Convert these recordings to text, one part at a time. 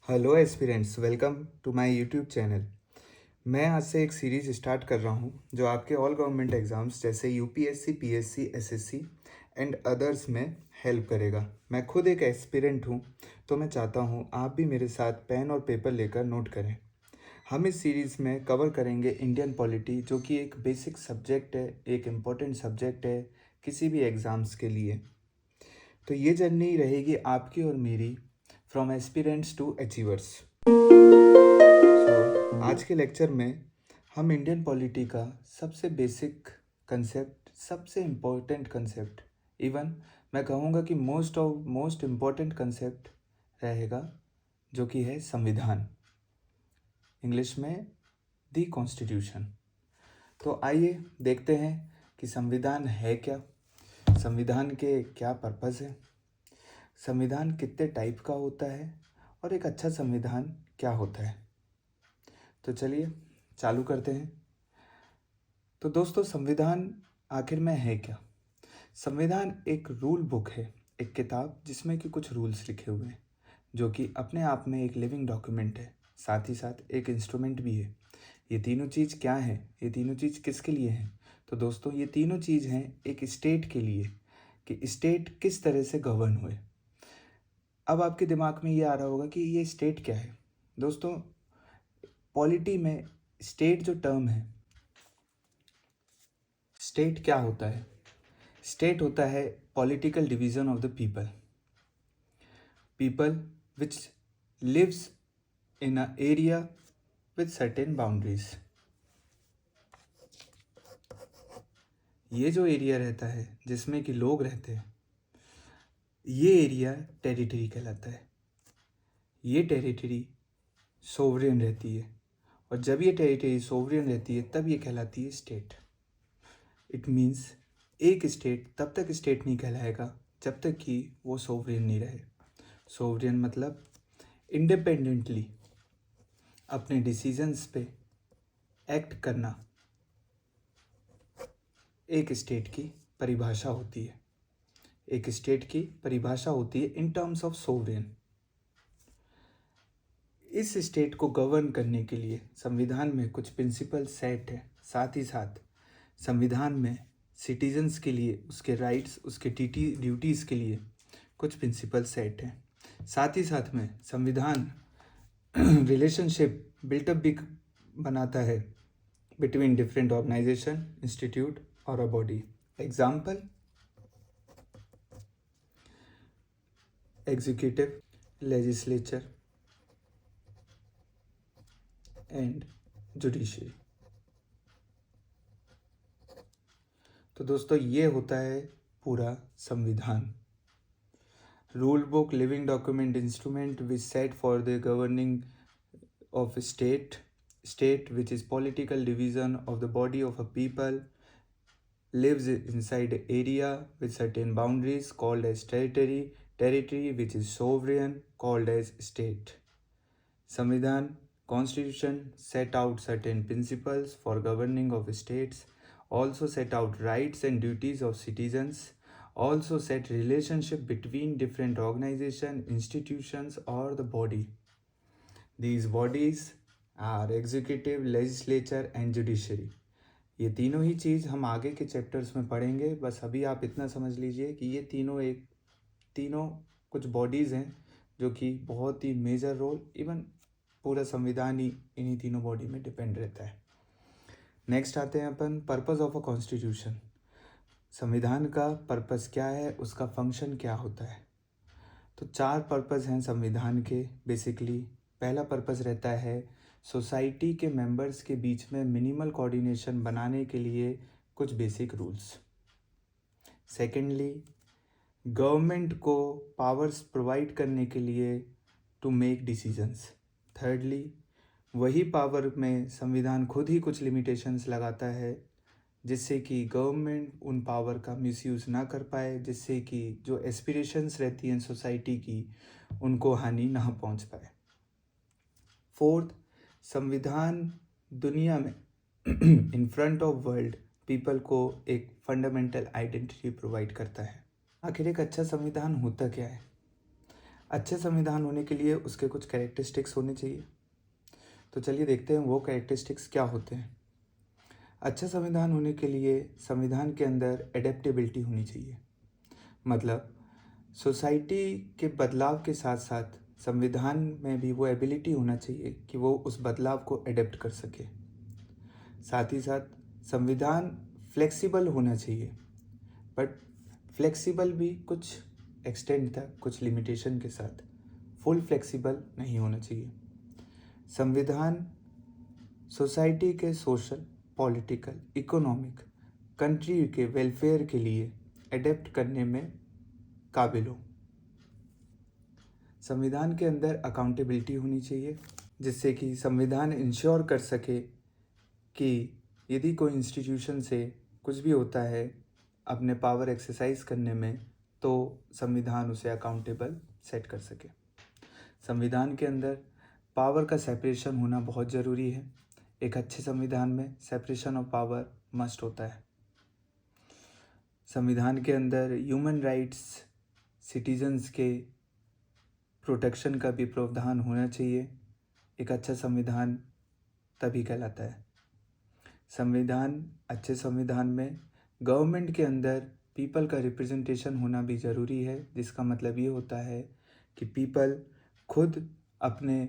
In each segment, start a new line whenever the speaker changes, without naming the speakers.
Hello aspirants, welcome to my YouTube channel. मैं आज से एक सीरीज़ स्टार्ट कर रहा हूं जो आपके ऑल गवर्नमेंट एग्ज़ाम्स जैसे UPSC, PSC, SSC and others में हेल्प करेगा। मैं खुद एक एस्पिरेंट हूं, तो मैं चाहता हूं आप भी मेरे साथ पेन और पेपर लेकर नोट करें। हम इस सीरीज़ में कवर करेंगे इंडियन पॉलिटी, जो कि एक बेसिक सब्जेक्ट है, एक इम्पॉर्टेंट सब्जेक्ट है किसी भी एग्ज़ाम्स के लिए। तो ये जर्नी रहेगी आपकी और मेरी, फ्रॉम एस्पिरेंट्स टू अचीवर्स। आज के लेक्चर में हम इंडियन पॉलिटी का सबसे बेसिक कंसेप्ट, सबसे इम्पोर्टेंट कंसेप्ट, इवन मैं कहूँगा कि मोस्ट इम्पोर्टेंट कंसेप्ट रहेगा, जो कि है संविधान, इंग्लिश में दी कॉन्स्टिट्यूशन। तो आइए देखते हैं कि संविधान है क्या, संविधान के क्या पर्पज़ है, संविधान कितने टाइप का होता है और एक अच्छा संविधान क्या होता है। तो चलिए चालू करते हैं। तो दोस्तों, संविधान आखिर में है क्या? संविधान एक रूल बुक है, एक किताब जिसमें कि कुछ रूल्स लिखे हुए हैं, जो कि अपने आप में एक लिविंग डॉक्यूमेंट है, साथ ही साथ एक इंस्ट्रूमेंट भी है। ये तीनों चीज़ क्या है, ये तीनों चीज़ किसके लिए हैं? तो दोस्तों, ये तीनों चीज़ हैं एक स्टेट के लिए, कि स्टेट किस तरह से गवर्न हुए। अब आपके दिमाग में ये आ रहा होगा कि ये स्टेट क्या है। दोस्तों, पॉलिटी में स्टेट जो टर्म है, स्टेट क्या होता है? स्टेट होता है political division of the people, people which lives in a area with certain boundaries. ये जो एरिया रहता है जिसमें कि लोग रहते हैं, ये एरिया टेरिटरी कहलाता है। ये टेरिटरी सोवरेन रहती है, और जब ये टेरिटरी सोवरेन रहती है तब ये कहलाती है स्टेट। इट मीन्स एक स्टेट तब तक स्टेट नहीं कहलाएगा जब तक कि वो सोवरेन नहीं रहे। सोवरेन मतलब इंडिपेंडेंटली अपने डिसीजंस पे एक्ट करना एक स्टेट की परिभाषा होती है। एक स्टेट की परिभाषा होती है इन टर्म्स ऑफ सोवरेन। इस स्टेट को गवर्न करने के लिए संविधान में कुछ प्रिंसिपल सेट है। साथ ही साथ संविधान में सिटीजन्स के लिए उसके राइट्स, उसके ड्यूटीज़ के लिए कुछ प्रिंसिपल सेट हैं। साथ ही साथ में संविधान रिलेशनशिप बिल्टअप भी बनाता है बिटवीन डिफरेंट ऑर्गेनाइजेशन, इंस्टीट्यूट और a body. Example, executive, legislature and judiciary. तो दोस्तों, ये होता है पूरा संविधान। Rule book, living document, instrument which set for the governing of state which is political division of the body of a people, lives inside an area with certain boundaries called as territory which is sovereign called as state. Sanvidhan, constitution set out certain principles for governing of states, also set out rights and duties of citizens, also set relationship between different organization, institutions or the body. These bodies are executive, legislature and judiciary. ये तीनों ही चीज़ हम आगे के chapters में पढ़ेंगे। बस अभी आप इतना समझ लीजिए कि ये तीनों कुछ बॉडीज़ हैं जो कि बहुत ही मेजर रोल, इवन पूरा संविधान ही इन्हीं तीनों बॉडी में डिपेंड रहता है। नेक्स्ट आते हैं अपन पर्पस ऑफ अ कॉन्स्टिट्यूशन। संविधान का पर्पस क्या है, उसका फंक्शन क्या होता है? तो 4 पर्पस हैं संविधान के बेसिकली। पहला पर्पस रहता है सोसाइटी के मेंबर्स के बीच में मिनिमल कोऑर्डिनेशन बनाने के लिए कुछ बेसिक रूल्स। सेकेंडली, गवर्नमेंट को पावर्स प्रोवाइड करने के लिए टू मेक डिसीजंस। थर्डली, वही पावर में संविधान खुद ही कुछ लिमिटेशंस लगाता है जिससे कि गवर्नमेंट उन पावर का मिसयूज़ ना कर पाए, जिससे कि जो एस्पिरेशंस रहती हैं सोसाइटी की उनको हानि ना पहुंच पाए। फोर्थ, संविधान दुनिया में in front of world people को एक फंडामेंटल आइडेंटिटी प्रोवाइड करता है। आखिर एक अच्छा संविधान होता क्या है? अच्छे संविधान होने के लिए उसके कुछ कैरेक्टरिस्टिक्स होने चाहिए। तो चलिए देखते हैं वो कैरेक्टरिस्टिक्स क्या होते हैं। अच्छा संविधान होने के लिए संविधान के अंदर एडेप्टेबिलिटी होनी चाहिए, मतलब सोसाइटी के बदलाव के साथ साथ संविधान में भी वो एबिलिटी होना चाहिए कि वो उस बदलाव को एडेप्ट कर सके। साथ ही साथ संविधान फ्लेक्सिबल होना चाहिए, बट फ्लेक्सिबल भी कुछ एक्सटेंड तक, कुछ लिमिटेशन के साथ, फुल फ्लेक्सिबल नहीं होना चाहिए। संविधान सोसाइटी के सोशल, पॉलिटिकल, इकोनॉमिक, कंट्री के वेलफेयर के लिए एडेप्ट करने में काबिल हो। संविधान के अंदर अकाउंटेबिलिटी होनी चाहिए, जिससे कि संविधान इंश्योर कर सके कि यदि कोई इंस्टीट्यूशन से कुछ भी होता है अपने पावर एक्सरसाइज करने में, तो संविधान उसे अकाउंटेबल सेट कर सके। संविधान के अंदर पावर का सेपरेशन होना बहुत ज़रूरी है। एक अच्छे संविधान में सेपरेशन ऑफ पावर मस्ट होता है। संविधान के अंदर ह्यूमन राइट्स, सिटीजन्स के प्रोटेक्शन का भी प्रावधान होना चाहिए। एक अच्छा संविधान तभी कहलाता है। अच्छे संविधान में गवर्नमेंट के अंदर पीपल का रिप्रेजेंटेशन होना भी ज़रूरी है, जिसका मतलब ये होता है कि पीपल खुद अपने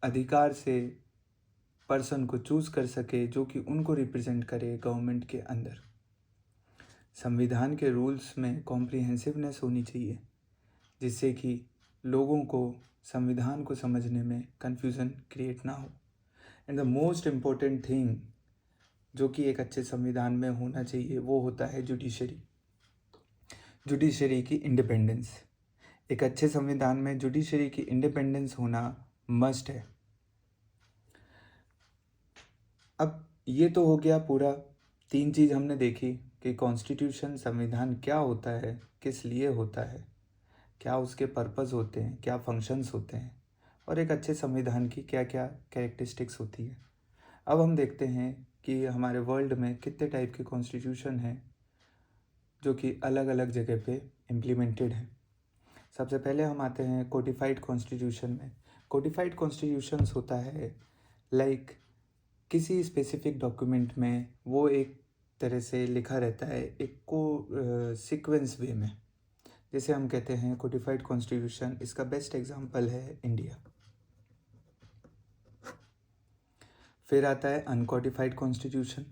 अधिकार से पर्सन को चूज़ कर सके जो कि उनको रिप्रेजेंट करे गवर्नमेंट के अंदर। संविधान के रूल्स में कॉम्प्रिहेंसिवनेस होनी चाहिए, जिससे कि लोगों को संविधान को समझने में कन्फ्यूज़न क्रिएट ना हो। And the most important thing जो कि एक अच्छे संविधान में होना चाहिए वो होता है जुडिशरी की इंडिपेंडेंस। एक अच्छे संविधान में जुडिशरी की इंडिपेंडेंस होना मस्ट है। अब ये तो हो गया पूरा, 3 चीज़ हमने देखी कि कॉन्स्टिट्यूशन, संविधान क्या होता है, किस लिए होता है, क्या उसके पर्पस होते हैं, क्या फंक्शंस होते हैं, और एक अच्छे संविधान की क्या क्या कैरेक्टरिस्टिक्स होती है। अब हम देखते हैं कि हमारे वर्ल्ड में कितने टाइप के कॉन्स्टिट्यूशन हैं जो कि अलग अलग जगह पे इम्प्लीमेंटेड हैं। सबसे पहले हम आते हैं कोडिफाइड कॉन्स्टिट्यूशन में। कोडिफाइड कॉन्स्टिट्यूशंस होता है लाइक किसी स्पेसिफिक डॉक्यूमेंट में वो एक तरह से लिखा रहता है एक को सीक्वेंस वे में, जैसे हम कहते हैं कोडिफाइड कॉन्स्टिट्यूशन। इसका बेस्ट एग्जांपल है इंडिया। फिर आता है अनकोडिफाइड कॉन्स्टिट्यूशन,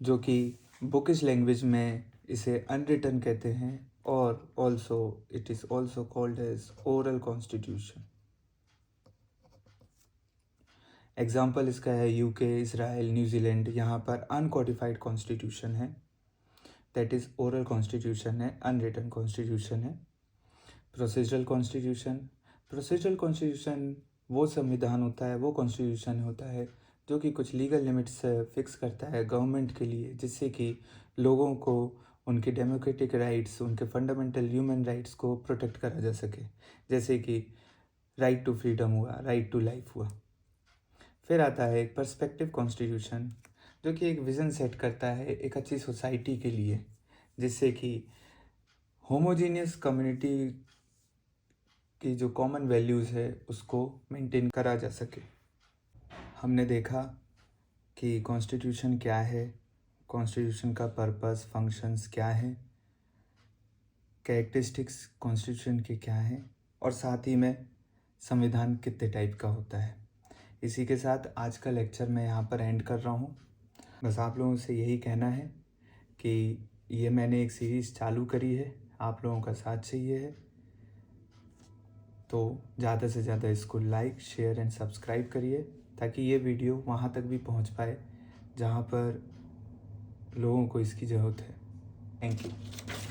जो कि बुकिश लैंग्वेज में इसे अनरिटन कहते हैं, और also it is also called as oral constitution. Example इसका है यूके, इसराइल, न्यूजीलैंड। यहाँ पर अनकोडिफाइड कॉन्स्टिट्यूशन है, दैट इज़ ओरल कॉन्स्टिट्यूशन है, अनरिटन कॉन्स्टिट्यूशन है। प्रोसीजरल कॉन्स्टिट्यूशन वो संविधान होता है, वो कॉन्स्टिट्यूशन होता है जो कि कुछ लीगल लिमिट्स फिक्स करता है गवर्नमेंट के लिए, जिससे कि लोगों को उनके डेमोक्रेटिक राइट्स, उनके फंडामेंटल ह्यूमन राइट्स को प्रोटेक्ट करा जा सके, जैसे कि राइट टू फ्रीडम हुआ, राइट टू लाइफ हुआ। फिर आता है एक पर्सपेक्टिव कॉन्स्टिट्यूशन, जो कि एक विज़न सेट करता है एक अच्छी सोसाइटी के लिए, जिससे कि होमोजीनियस कम्युनिटी की जो कॉमन वैल्यूज़ है उसको मेंटेन करा जा सके। हमने देखा कि कॉन्स्टिट्यूशन क्या है, कॉन्स्टिट्यूशन का पर्पस, फंक्शंस क्या हैं, कैरेक्टरिस्टिक्स कॉन्स्टिट्यूशन के क्या हैं, और साथ ही में संविधान कितने टाइप का होता है। इसी के साथ आज का लेक्चर मैं यहाँ पर एंड कर रहा हूँ। बस आप लोगों से यही कहना है कि ये मैंने एक सीरीज़ चालू करी है, आप लोगों का साथ चाहिए है, तो ज़्यादा से ज़्यादा इसको लाइक, शेयर एंड सब्सक्राइब करिए, ताकि ये वीडियो वहाँ तक भी पहुँच पाए जहाँ पर लोगों को इसकी ज़रूरत है। Thank you.